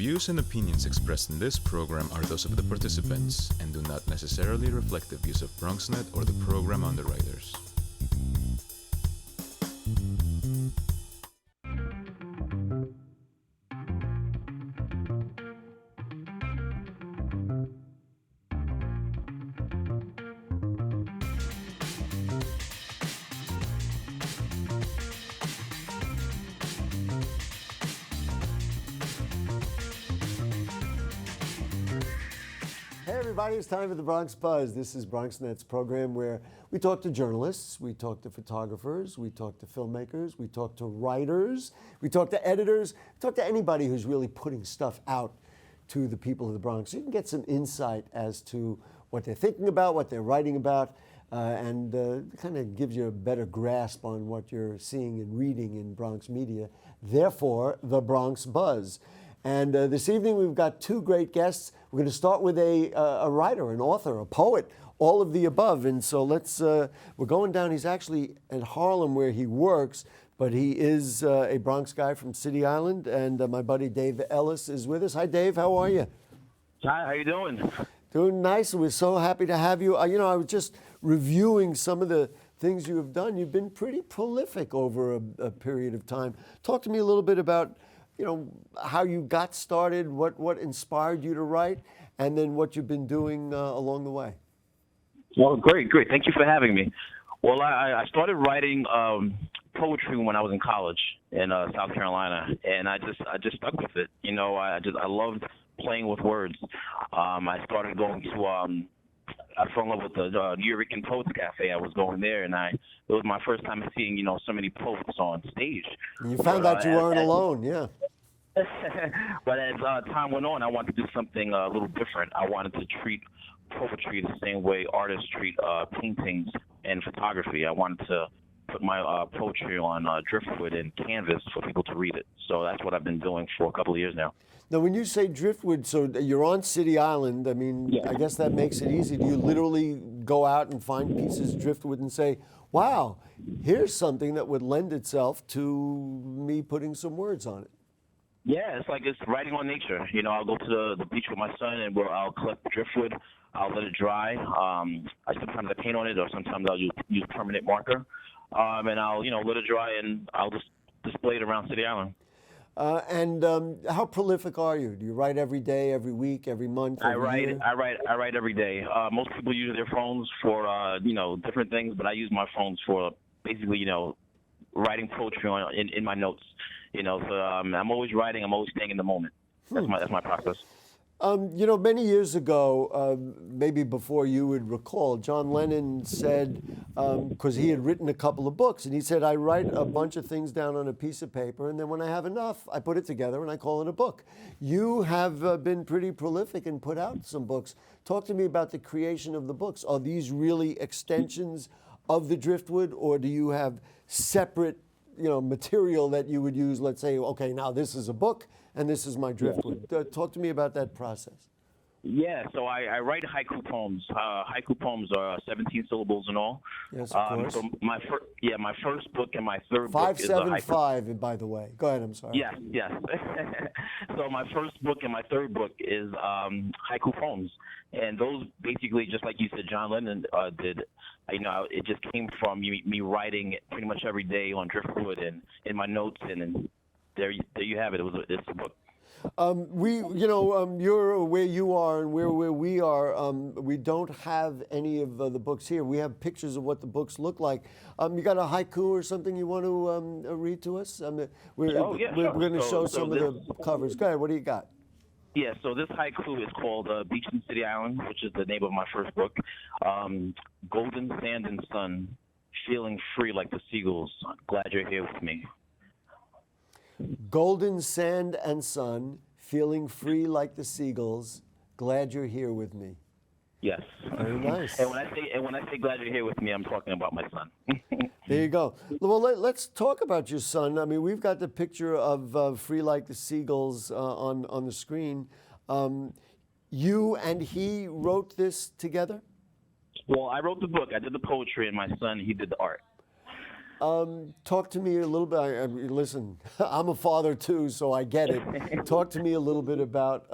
views and opinions expressed in this program are those of the participants and do not necessarily reflect the views of BronxNet or the program underwriters. Hey everybody, it's time for the Bronx Buzz. This is BronxNet's program where we talk to journalists, we talk to photographers, we talk to filmmakers, we talk to writers, we talk to editors, we talk to anybody who's really putting stuff out to the people of the Bronx. So you can get some insight as to what they're thinking about, what they're writing about, and it kind of gives you a better grasp on what you're seeing and reading in Bronx media. Therefore, the Bronx Buzz. And this evening we've got two great guests. We're going to start with a writer, an author, a poet, all of the above. And so we're going down. He's actually at Harlem where he works, but he is a Bronx guy from City Island. And my buddy Dave Ellis is with us. Hi, Dave. How are you? Hi. How you doing? Doing nice. We're so happy to have you. I was just reviewing some of the things you have done. You've been pretty prolific over a period of time. Talk to me a little bit about how you got started, what inspired you to write, and then what you've been doing along the way. Well, great. Thank you for having me. Well, I started writing poetry when I was in college in South Carolina, and I just stuck with it. I loved playing with words. I started going to I fell in love with the New York Poets Cafe. I was going there, and it was my first time seeing so many poets on stage. You found out you weren't alone, yeah. But as time went on, I wanted to do something a little different. I wanted to treat poetry the same way artists treat paintings and photography. I wanted to put my poetry on driftwood and canvas for people to read it. So that's what I've been doing for a couple of years now. Now, when you say driftwood, so you're on City Island. I mean, yeah. I guess that makes it easy. Do you literally go out and find pieces of driftwood and say, wow, here's something that would lend itself to me putting some words on it? Yeah, it's writing on nature. I'll go to the beach with my son, and I'll collect driftwood. I'll let it dry. Sometimes I paint on it, or sometimes I'll use permanent marker. And I'll let it dry, and I'll just display it around City Island. And how prolific are you? Do you write every day, every week, every month? I write every day. Most people use their phones for different things, but I use my phones for basically writing poetry in my notes. So I'm always writing. I'm always staying in the moment. That's my process. Many years ago, maybe before you would recall, John Lennon said, because he had written a couple of books, and he said, I write a bunch of things down on a piece of paper, and then when I have enough, I put it together and I call it a book. You have been pretty prolific and put out some books. Talk to me about the creation of the books. Are these really extensions of the driftwood, or do you have separate material that you would use? Let's say, okay, now this is a book and this is my driftwood. Talk to me about that process. Yeah, so I write haiku poems. Haiku poems are 17 syllables in all. Yes, of course. So my first book and my third book is 575, by the way. Go ahead, I'm sorry. Yes. So my first book and my third book is haiku poems. And those basically, just like you said, John Lennon did, it just came from me writing pretty much every day on driftwood and in my notes, and there you have it. It's a book. You're where you are and where we are. We don't have any of the books here. We have pictures of what the books look like. You got a haiku or something you want to read to us? We're going to show some of the covers. Go ahead. What do you got? Yeah, so this haiku is called Beach in City Island, which is the name of my first book. Golden sand and sun, feeling free like the seagulls. Glad you're here with me. Golden sand and sun, feeling free like the seagulls. Glad you're here with me. Yes. Very nice. And when I say glad you're here with me, I'm talking about my son. There you go. Well, let's talk about your son. I mean, we've got the picture of Free Like the Seagulls on the screen. You and he wrote this together? Well, I wrote the book. I did the poetry, and my son, he did the art. Talk to me a little bit. Listen, I'm a father too, so I get it. Talk to me a little bit about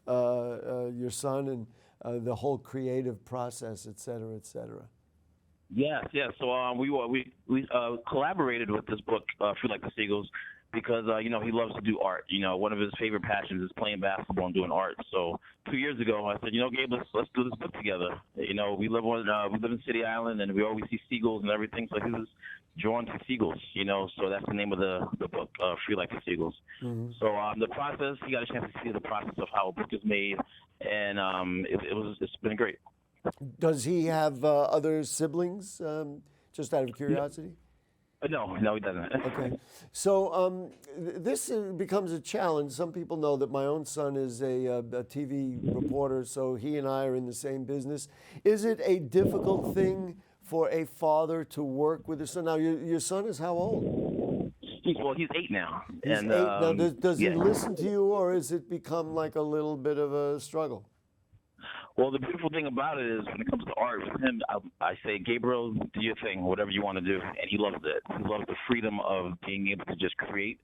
your son and the whole creative process, et cetera, et cetera. Yes, yes. So we collaborated with this book, Feel Like the Seagulls, because he loves to do art. One of his favorite passions is playing basketball and doing art. So 2 years ago, I said, Gabe, let's do this book together. We live in City Island, and we always see seagulls and everything. So he was drawn to seagulls. So that's the name of the book, Feel Like the Seagulls. Mm-hmm. So the process, he got a chance to see the process of how a book is made, and it's been great. Does he have other siblings? Just out of curiosity. No, he doesn't. Okay. So this becomes a challenge. Some people know that my own son is a TV reporter, so he and I are in the same business. Is it a difficult thing for a father to work with his son? Now, your son is how old? He's 8 now. He's 8 now. Does he listen to you, or has it become like a little bit of a struggle? Well, the beautiful thing about it is when it comes to art with him, I say, Gabriel, do your thing, whatever you want to do. And he loves it. He loves the freedom of being able to just create.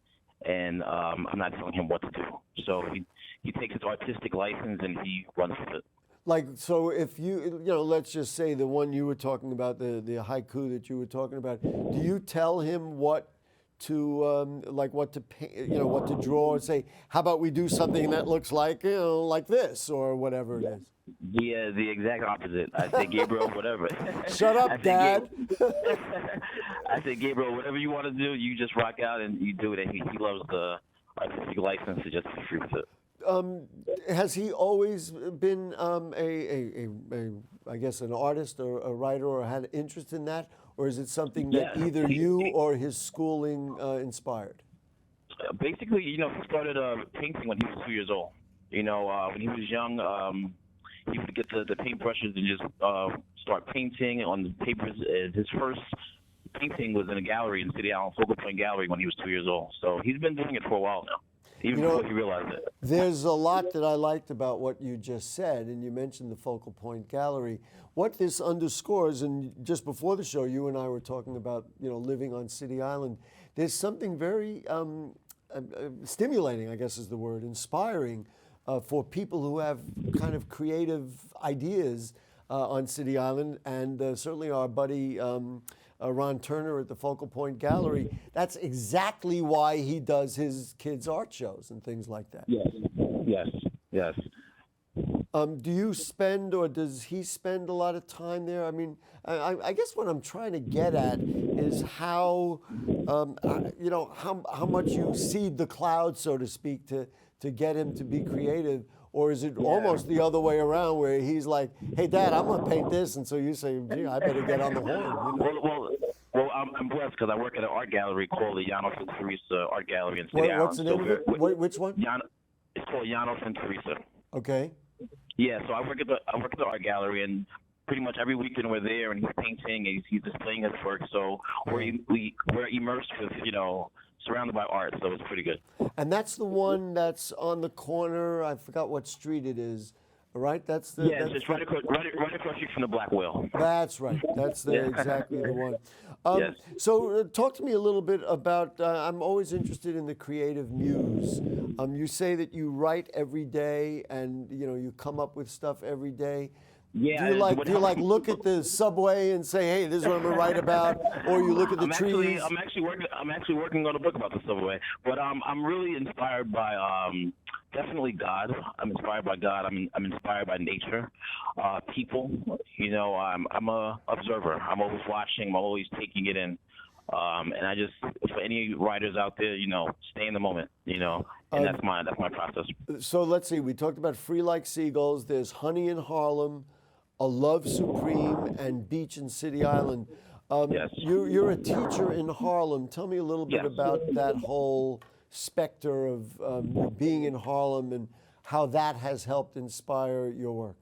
And I'm not telling him what to do. So he takes his artistic license and he runs with it. Like, so if let's just say the one you were talking about, the haiku that you were talking about, do you tell him what to what to paint, what to draw, and say, how about we do something that looks like like this or whatever it is? Yeah, the exact opposite. I say, Gabriel, whatever. Shut up, Dad. I say, Gabriel, whatever you want to do, you just rock out and you do it. And he loves the artistic license to just be free with it. Has he always been I guess an artist or a writer or had interest in that? Or is it something that either you or his schooling inspired? Basically, he started painting when he was 2 years old. When he was young, he would get the paintbrushes and just start painting on the papers. His first painting was in a gallery in City Island, Focal Point Gallery, when he was 2 years old. So he's been doing it for a while now, even before he realized it. There's a lot that I liked about what you just said, and you mentioned the Focal Point Gallery. What this underscores, and just before the show, you and I were talking about, living on City Island. There's something very stimulating, I guess is the word, inspiring for people who have kind of creative ideas on City Island, and certainly our buddy Ron Turner at the Focal Point Gallery. That's exactly why he does his kids' art shows and things like that. Yes. Do you spend, or does he spend a lot of time there? I mean, I guess what I'm trying to get at is how, how much you seed the cloud, so to speak, to get him to be creative, or is it almost the other way around, where he's like, "Hey, Dad, I'm gonna paint this," and so you say, "Gee, I better get on the horn." Well, I'm blessed because I work at an art gallery called the Llanos and Teresa Art Gallery in City Island. What's the name of it? Which one? It's called Llanos and Teresa. Okay. Yeah, so I work at the art gallery, and pretty much every weekend we're there, and he's painting, and he's displaying his work. So we're immersed with surrounded by art, so it's pretty good. And that's the one that's on the corner. I forgot what street it is. Right, that's it's right across street from the Black Whale. That's right. That's exactly the one. Yes. So talk to me a little bit about. I'm always interested in the creative muse. You say that you write every day, and you come up with stuff every day. Yeah. Do you look at the subway and say, "Hey, this is what I'm gonna write about," or you look at the trees? I'm actually working on a book about the subway, but I'm really inspired by definitely God. I'm inspired by God. I'm inspired by nature, people. I'm a observer. I'm always watching. I'm always taking it in. And I just, for any writers out there, stay in the moment. And that's my process. So let's see. We talked about Free Like Seagulls. There's Honey in Harlem, A Love Supreme, and Beach in City Island. Yes. You're a teacher in Harlem. Tell me a little bit about that whole specter of being in Harlem and how that has helped inspire your work.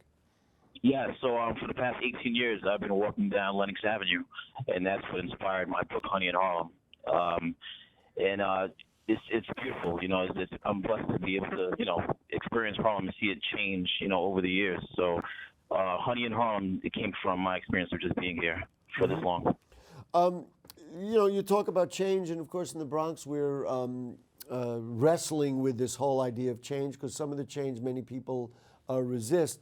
Yeah, so for the past 18 years, I've been walking down Lenox Avenue, and that's what inspired my book, Honey in Harlem. It's beautiful, I'm blessed to be able to, experience Harlem and see it change, over the years. So Honey in Harlem, it came from my experience of just being here for this long. you talk about change, and of course in the Bronx we're wrestling with this whole idea of change because some of the change many people resist.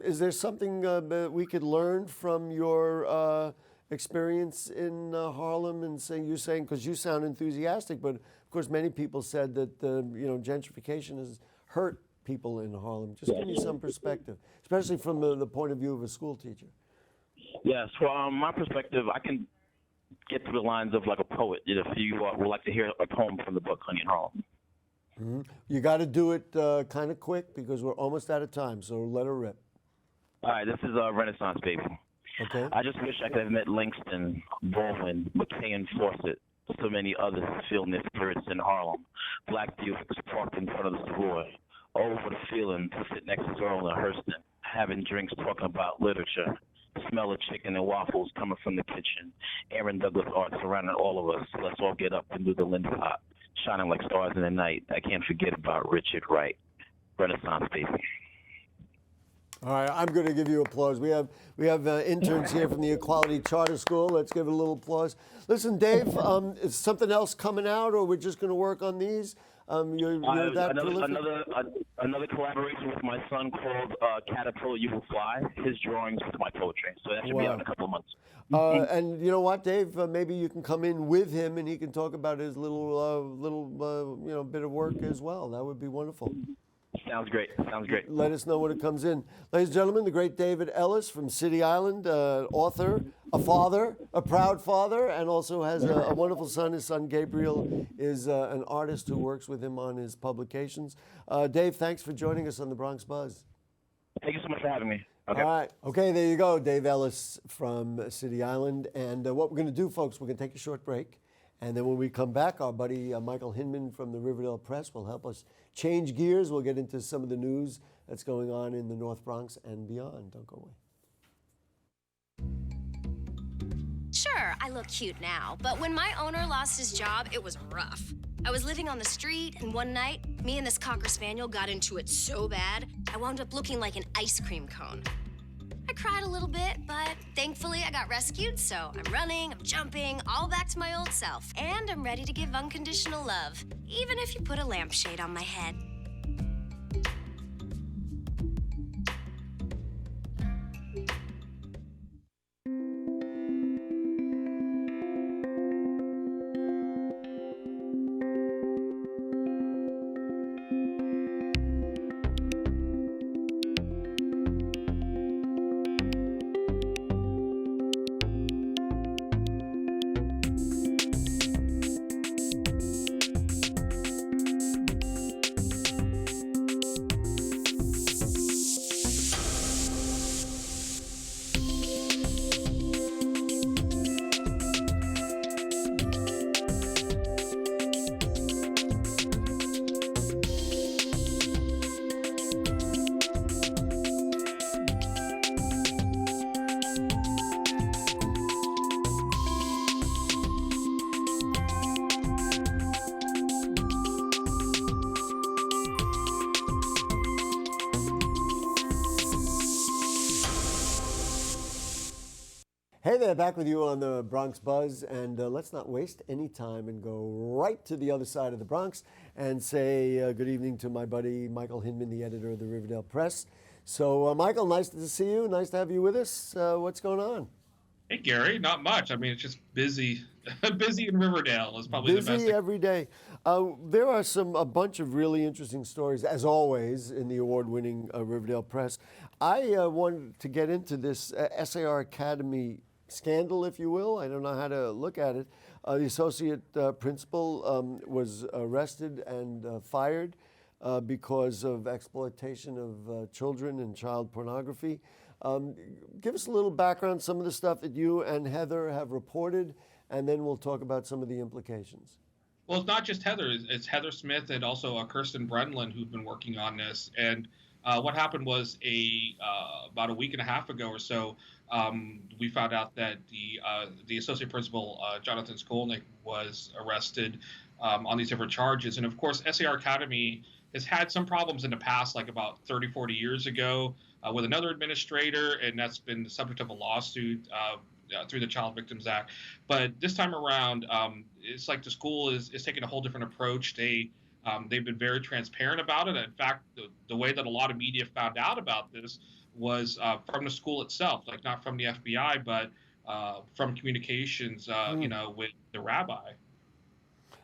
Is there something that we could learn from your experience in Harlem and you're saying, because you sound enthusiastic, but of course many people said that gentrification has hurt people in Harlem. Just give me some perspective, especially from the point of view of a school teacher. Yes, from my perspective, I can get to the lines of like a poet. If you would like to hear a poem from the book Honey in Harlem. Mm-hmm. You got to do it kind of quick because we're almost out of time, so let her rip. All right, this is a Renaissance, baby. Okay. I just wish I could have met Langston, Baldwin, McKay, and Fawcett. So many others feeling their spirits in Harlem. Black youth parked in front of the Savoy. Oh, what a feeling to sit next to Earl and Hurston, having drinks, talking about literature. Smell of chicken and waffles coming from the kitchen. Aaron Douglas art surrounding all of us. Let's all get up and do the Linda Hop, shining like stars in the night. I can't forget about Richard Wright. Renaissance, baby. All right, I'm going to give you applause. We have interns here from the Equality Charter School. Let's give it a little applause. Listen, Dave, is something else coming out, or we're just going to work on these? You're that prolific? Another collaboration with my son called Caterpillar You Will Fly. His drawings with my poetry. So that should be out in a couple of months. And you know what, Dave? Maybe you can come in with him, and he can talk about his little bit of work as well. That would be wonderful. Sounds great. Sounds great. Let us know when it comes in. Ladies and gentlemen, the great David Ellis from City Island, author, a father, a proud father, and also has a wonderful son. His son, Gabriel, is an artist who works with him on his publications. Dave, thanks for joining us on the Bronx Buzz. Thank you so much for having me. Okay. All right. Okay, there you go, Dave Ellis from City Island. And what we're going to do, folks, we're going to take a short break. And then when we come back, our buddy Michael Hinman from the Riverdale Press will help us change gears. We'll get into some of the news that's going on in the North Bronx and beyond. Don't go away. Sure, I look cute now, but when my owner lost his job, it was rough. I was living on the street, and one night, me and this Cocker Spaniel got into it so bad, I wound up looking like an ice cream cone. I cried a little bit, but thankfully I got rescued, so I'm running, I'm jumping, all back to my old self. And I'm ready to give unconditional love, even if you put a lampshade on my head. Hey there, back with you on the Bronx Buzz, and let's not waste any time and go right to the other side of the Bronx and say good evening to my buddy Michael Hinman, the editor of the Riverdale Press. So, Michael, nice to see you. Nice to have you with us. What's going on? Hey, Gary, not much. I mean, it's just busy. Busy in Riverdale is probably the best. Busy every day. There are a bunch of really interesting stories, as always, in the award-winning Riverdale Press. I wanted to get into this SAR Academy scandal, if you will. I don't know how to look at it. The associate principal was arrested and fired because of exploitation of children and child pornography. Give us a little background, some of the stuff that you and Heather have reported, and then we'll talk about some of the implications. Well, it's not just Heather. It's Heather Smith and also Kirsten Brenlin who've been working on this. And what happened was about a week and a half ago or so, we found out that the associate principal, Jonathan Skolnick, was arrested on these different charges. And of course, SAR Academy has had some problems in the past, like about 30, 40 years ago, with another administrator, and that's been the subject of a lawsuit through the Child Victims Act. But this time around, it's like the school is taking a whole different approach. They've been very transparent about it. In fact, the way that a lot of media found out about this was from the school itself, like not from the FBI, but from communications, with the rabbi.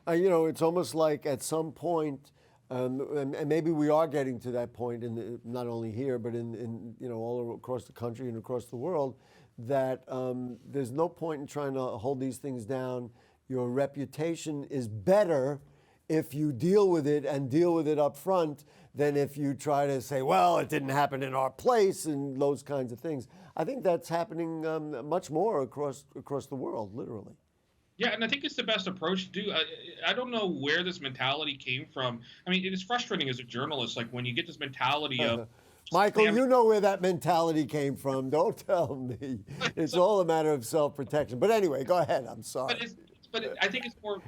It's almost like at some point, and maybe we are getting to that point, not only here, but in all across the country and across the world, that there's no point in trying to hold these things down. Your reputation is better if you deal with it and deal with it up front than if you try to say, well, it didn't happen in our place and those kinds of things. I think that's happening much more across the world, literally. Yeah, and I think it's the best approach to do. I don't know where this mentality came from. I mean, it is frustrating as a journalist, like when you get this mentality of Michael, you know where that mentality came from. Don't tell me. It's all a matter of self-protection. But anyway, go ahead. I'm sorry. But I think it's more.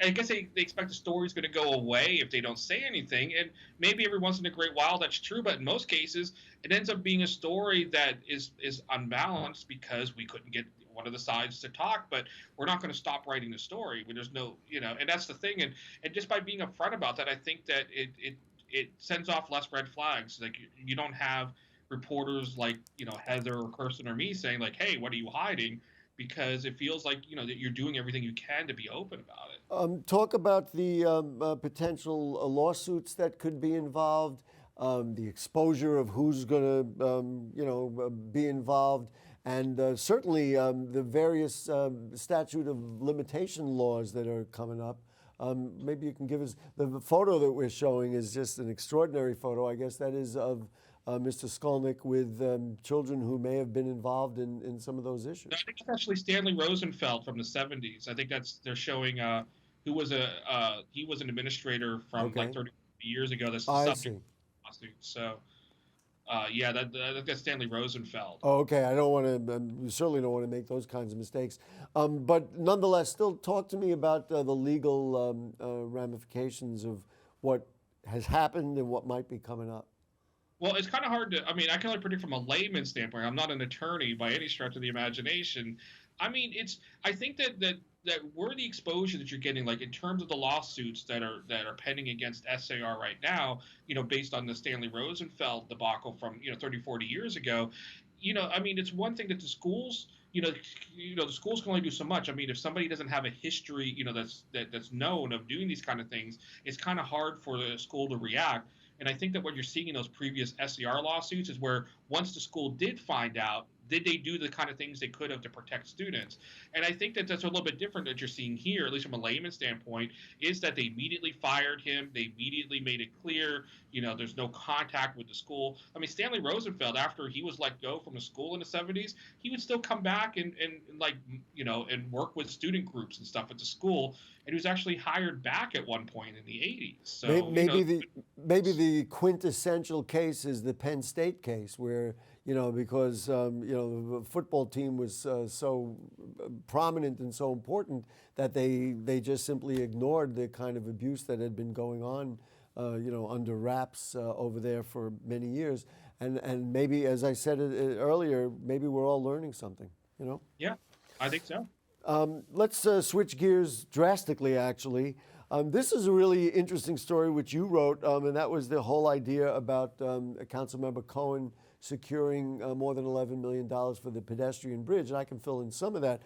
I guess they expect the story's going to go away if they don't say anything, and maybe every once in a great while that's true. But in most cases, it ends up being a story that is unbalanced because we couldn't get one of the sides to talk. But we're not going to stop writing the story when there's no, and that's the thing. And just by being upfront about that, I think that it sends off less red flags. Like you don't have reporters like Heather or Kirsten or me saying like, hey, what are you hiding? Because it feels like that you're doing everything you can to be open about it. Talk about the potential lawsuits that could be involved, the exposure of who's going to be involved, and certainly the various statute of limitation laws that are coming up. Maybe you can give us the photo that we're showing is just an extraordinary photo. I guess that is of Mr. Skolnick with children who may have been involved in some of those issues. I think it's actually Stanley Rosenfeld from the 70s. I think they're showing he was an administrator from like 30 years ago. That's the subject of the lawsuit. So that's Stanley Rosenfeld. Oh, okay. I don't want to. We certainly don't want to make those kinds of mistakes. But nonetheless, still talk to me about the legal ramifications of what has happened and what might be coming up. Well, it's kind of hard to. I mean, I can only predict from a layman's standpoint. I'm not an attorney by any stretch of the imagination. I mean, I think that where the exposure that you're getting, like in terms of the lawsuits that are pending against SAR right now, based on the Stanley Rosenfeld debacle from 30, 40 years ago, I mean, it's one thing that the schools. The schools can only do so much. I mean, if somebody doesn't have a history, that's known of doing these kind of things, it's kind of hard for the school to react. And I think that what you're seeing in those previous SAR lawsuits is where once the school did find out, did they do the kind of things they could have to protect students? And I think that that's a little bit different that you're seeing here, at least from a layman's standpoint, is that they immediately fired him. They immediately made it clear, there's no contact with the school. I mean, Stanley Rosenfeld, after he was let go from the school in the 70s, he would still come back and work with student groups and stuff at the school. And he was actually hired back at one point in the 80s. So maybe the quintessential case is the Penn State case where, because the football team was so prominent and so important that they just simply ignored the kind of abuse that had been going on, under wraps over there for many years. And maybe, as I said earlier, maybe we're all learning something, Yeah, I think so. Let's switch gears drastically, actually. This is a really interesting story which you wrote, and that was the whole idea about Councilmember Cohen securing more than $11 million for the Pedestrian Bridge, and I can fill in some of that.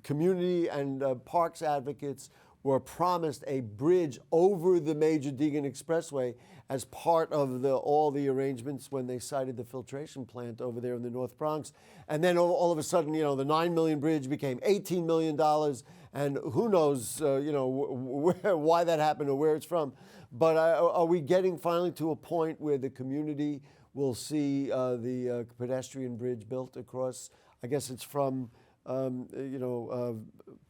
Community and parks advocates were promised a bridge over the Major Deegan Expressway as part of all the arrangements when they sited the filtration plant over there in the North Bronx. And then all of a sudden, the $9 million bridge became $18 million, and who knows, why that happened or where it's from. But are we getting finally to a point where the community will see the pedestrian bridge built across? I guess it's from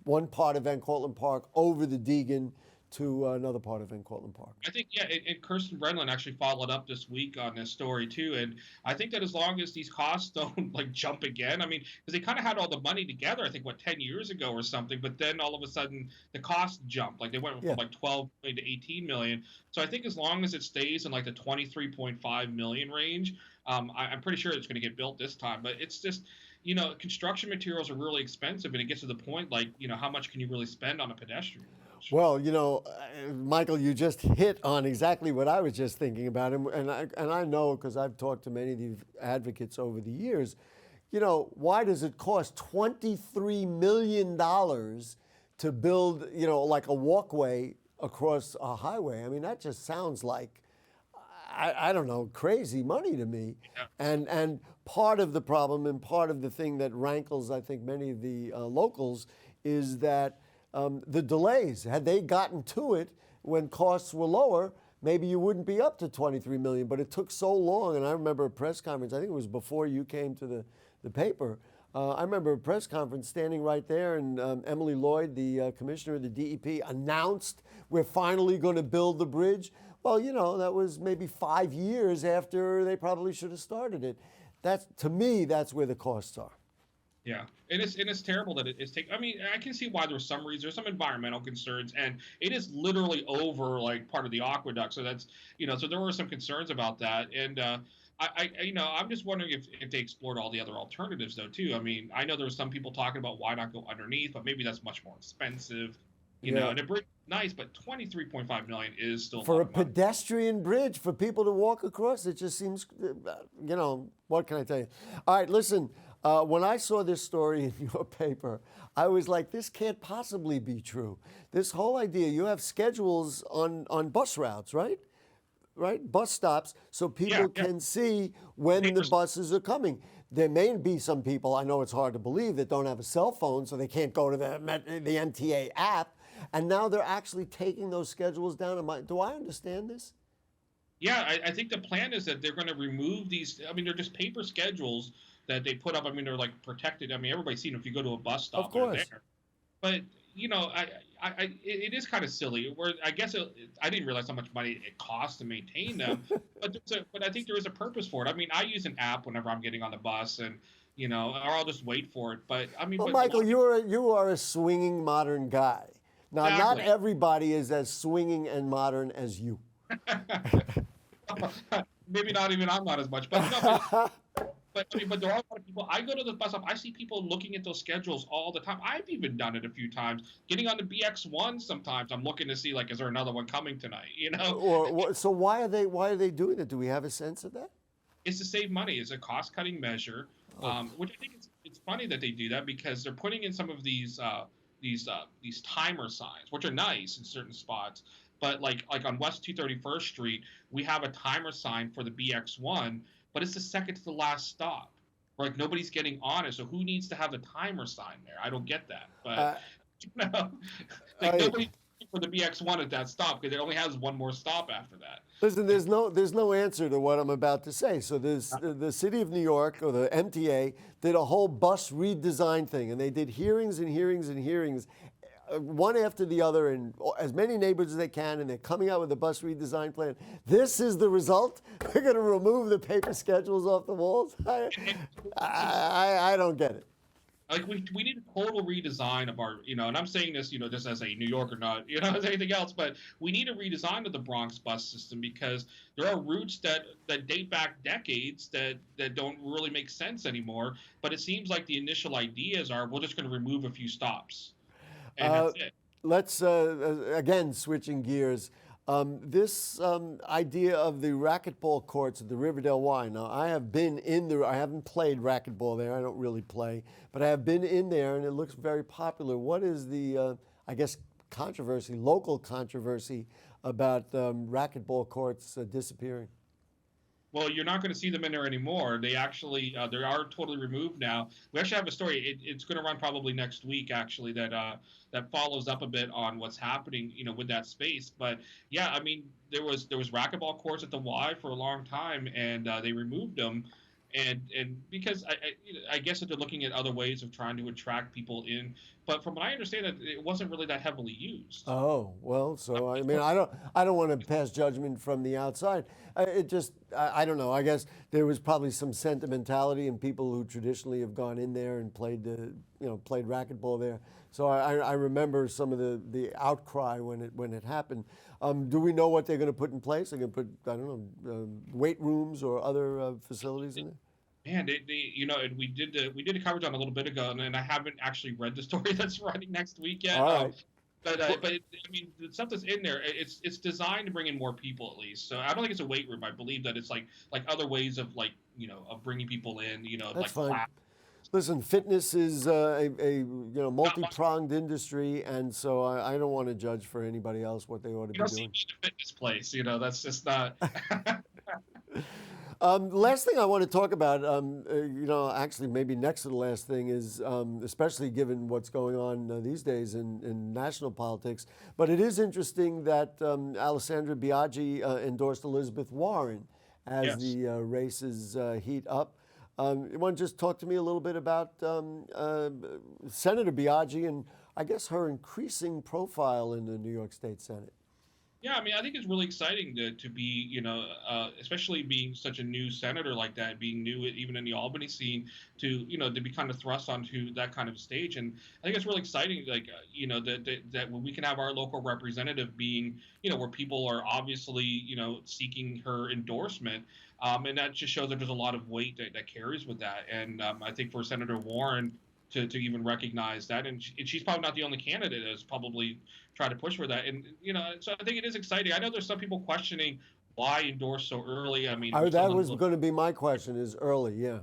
one part of Van Cortlandt Park over the Deegan to another part of in Cortlandt Park. I think, yeah, and Kirsten Brennan actually followed up this week on this story too, and I think that as long as these costs don't like jump again, I mean, because they kind of had all the money together, I think 10 years ago or something, but then all of a sudden the costs jumped, like they went from like 12 million to 18 million. So I think as long as it stays in like the 23.5 million range, I'm pretty sure it's going to get built this time. But it's just, construction materials are really expensive, and it gets to the point like, how much can you really spend on a pedestrian? Well, Michael, you just hit on exactly what I was just thinking about, and I know because I've talked to many of the advocates over the years. Why does it cost $23 million to build, like a walkway across a highway? I mean, that just sounds like, I don't know, crazy money to me. Yeah. And part of the problem and part of the thing that rankles, I think, many of the locals is that the delays. Had they gotten to it when costs were lower, maybe you wouldn't be up to 23 million, but it took so long. And I remember a press conference, I think it was before you came to the paper. I remember a press conference standing right there, and Emily Lloyd, the commissioner of the DEP, announced we're finally going to build the bridge. Well, that was maybe 5 years after they probably should have started it. To me, that's where the costs are. Yeah, and it's terrible that it's taking. I mean, I can see why there's some reasons, there's some environmental concerns, and it is literally over like part of the aqueduct. So that's so there were some concerns about that, and I'm just wondering if they explored all the other alternatives though too. I mean, I know there were some people talking about why not go underneath, but maybe that's much more expensive, And a bridge is nice, but 23.5 million is still for a pedestrian bridge for people to walk across. It just seems, what can I tell you? All right, listen. When I saw this story in your paper, I was like, this can't possibly be true. This whole idea, you have schedules on bus routes, right? Right? Bus stops, so people can see when the buses are coming. There may be some people, I know it's hard to believe, that don't have a cell phone, so they can't go to the MTA app. And now they're actually taking those schedules down. Do I understand this? Yeah, I think the plan is that they're going to remove these. I mean, they're just paper schedules that they put up. I mean, they're like protected. I mean, everybody's seen them if you go to a bus stop. Of course. They're there. But it is kind of silly. Where I guess I didn't realize how much money it costs to maintain them. but I think there is a purpose for it. I mean, I use an app whenever I'm getting on the bus, and or I'll just wait for it. But I mean, well, Michael, you are a swinging modern guy. Now, exactly. Not everybody is as swinging and modern as you. Maybe not even I'm not as much, but but there are a lot of people. I go to the bus stop. I see people looking at those schedules all the time. I've even done it a few times. Getting on the BX1 sometimes, I'm looking to see is there another one coming tonight? So why are they doing it? Do we have a sense of that? It's to save money. It's a cost-cutting measure, which I think it's funny that they do that because they're putting in some of these timer signs, which are nice in certain spots. But like on West 231st Street, we have a timer sign for the BX1, but it's the second to the last stop. Like nobody's getting on it, so who needs to have a timer sign there? I don't get that. But nobody for the BX1 at that stop because it only has one more stop after that. Listen, there's no answer to what I'm about to say. So the city of New York or the MTA did a whole bus redesign thing, and they did hearings and hearings and hearings, one after the other in as many neighborhoods as they can, and they're coming out with a bus redesign plan. This is the result. We're going to remove the paper schedules off the walls. I don't get it. Like we need a total redesign of our, and I'm saying this, just as a New Yorker, not, as anything else, but we need a redesign of the Bronx bus system because there are routes that date back decades that don't really make sense anymore. But it seems like the initial ideas are we're just going to remove a few stops. And that's it. Let's, again, switching gears. This idea of the racquetball courts at the Riverdale Y. Now, I have been in there. I haven't played racquetball there. I don't really play. But I have been in there, and it looks very popular. What is the, controversy, local controversy about racquetball courts disappearing? Well, you're not going to see them in there anymore. They actually, they are totally removed now. We actually have a story. It's going to run probably next week, actually, that follows up a bit on what's happening, with that space. But yeah, I mean, there was racquetball courts at the Y for a long time, and they removed them. and because I guess that they're looking at other ways of trying to attract people in, but from what I understand, it wasn't really that heavily used. Oh, well, so I mean, I don't want to pass judgment from the outside. It just, I don't know. I guess there was probably some sentimentality in people who traditionally have gone in there and played played racquetball there. So I remember some of the outcry when it happened. Do we know what they're going to put in place? They're going to put, I don't know, weight rooms or other facilities in there? Man, and we did the coverage on a little bit ago, and I haven't actually read the story that's running next week yet. All right. But I mean, the stuff that's in there, it's designed to bring in more people at least. So I don't think it's a weight room. I believe that it's like other ways of of bringing people in. That's like fine. class. Listen, fitness is a multi-pronged industry, and so I don't want to judge for anybody else what they ought to You don't be see doing. me in a fitness place. That's just not. Last thing I want to talk about, actually maybe next to the last thing is, especially given what's going on these days in national politics, but it is interesting that Alessandra Biaggi endorsed Elizabeth Warren as Yes. the races heat up. You want to just talk to me a little bit about Senator Biaggi and I guess her increasing profile in the New York State Senate? Yeah, I mean, I think it's really exciting to be, especially being such a new senator like that, being new even in the Albany scene, to be kind of thrust onto that kind of stage. And I think it's really exciting, like, that when we can have our local representative being, where people are obviously, seeking her endorsement. And that just shows that there's a lot of weight that carries with that. And I think for Senator Warren to even recognize that, and she's probably not the only candidate that's probably tried to push for that. And so I think it is exciting. I know there's some people questioning why endorse so early. I mean, That was going to be my question: is early, yeah.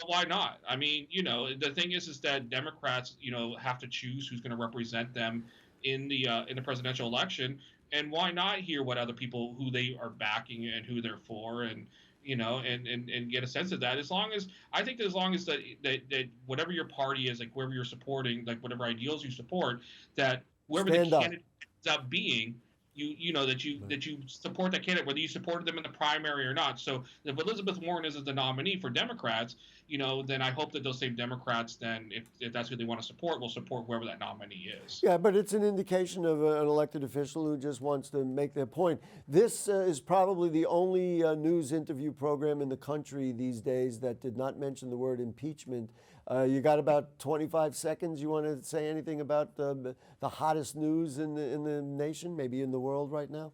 but why not? I mean, the thing is that Democrats, have to choose who's going to represent them in the presidential election, and why not hear what other people, who they are backing and who they're for, and and get a sense of that. As long as that whatever your party is, like whoever you're supporting, like whatever ideals you support, that whoever Stand the up. candidate ends up being, that you support that candidate, whether you supported them in the primary or not. So if Elizabeth Warren is the nominee for Democrats, then I hope that those same Democrats, then if that's who they want to support, will support whoever that nominee is. Yeah, but it's an indication of an elected official who just wants to make their point. This is probably the only news interview program in the country these days that did not mention the word impeachment. You got about 25 seconds. You want to say anything about the hottest news in the nation, maybe in the world right now?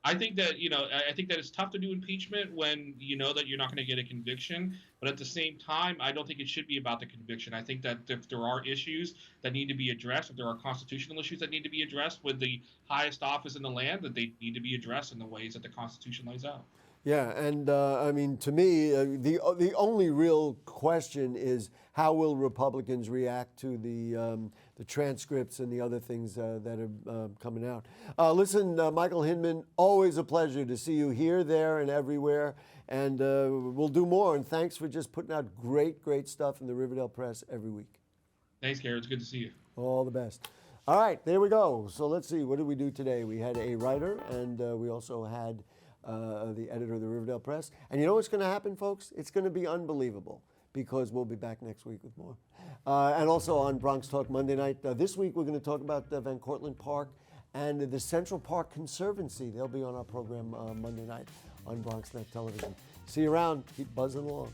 I think that it's tough to do impeachment when you know that you're not going to get a conviction. But at the same time, I don't think it should be about the conviction. I think that if there are issues that need to be addressed, if there are constitutional issues that need to be addressed with the highest office in the land, that they need to be addressed in the ways that the Constitution lays out. Yeah, and I mean, to me, the only real question is how will Republicans react to the transcripts and the other things that are coming out. Listen, Michael Hinman, always a pleasure to see you here, there, and everywhere. And we'll do more. And thanks for just putting out great stuff in the Riverdale Press every week. Thanks, Gary. It's good to see you. All the best. All right, there we go. So let's see, what did we do today? We had a writer, and we also had the editor of the Riverdale Press. And you know what's going to happen, folks? It's going to be unbelievable, because we'll be back next week with more. And also on Bronx Talk Monday night. This week we're going to talk about Van Cortlandt Park and the Central Park Conservancy. They'll be on our program Monday night on BronxNet Television. See you around. Keep buzzing along.